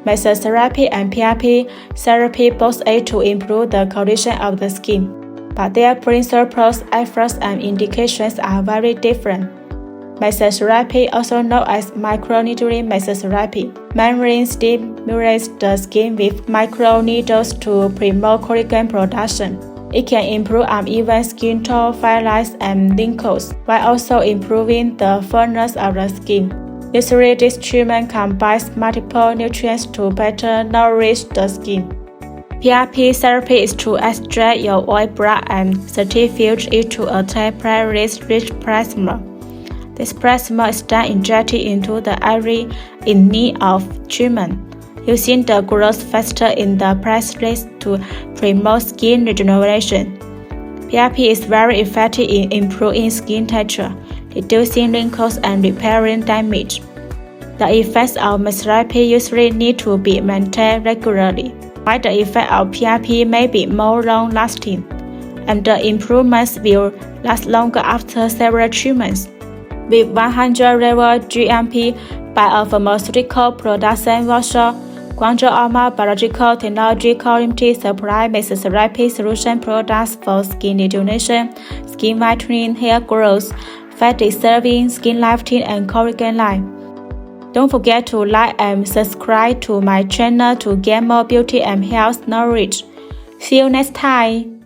Mesotherapy and PRP therapy both aid to improve the condition of the skin, but their principles, efforts, and indications are very different. Mesotherapy, also known as microneedling mesotherapy, mainly stimulates the skin with microneedles to promote collagen production. It can improve uneven skin tone, fine lines, and wrinkles, while also improving the firmness of the skin. Usually, this treatment combines multiple nutrients to better nourish the skin. PRP therapy is to extract your oil blood and centrifuge it to obtain platelet-rich plasma. This plasma is then injected into the area in need of treatment, using the growth factor in the platelets to promote skin regeneration. PRP is very effective in improving skin texture, reducing wrinkles, and repairing damage. The effects of mesotherapy usually need to be maintained regularly, while the effect of PRP may be more long-lasting, and the improvements will last longer after several treatments. With 100 level GMP by a pharmaceutical production workshop, Guangzhou AOMA Biological Technology Co. Limited supply mesotherapy solution products for skin rejuvenation, skin whitening, hair growth, fat dissolving, skin lifting, and collagen line. Don't forget to like and subscribe to my channel to get more beauty and health knowledge. See you next time.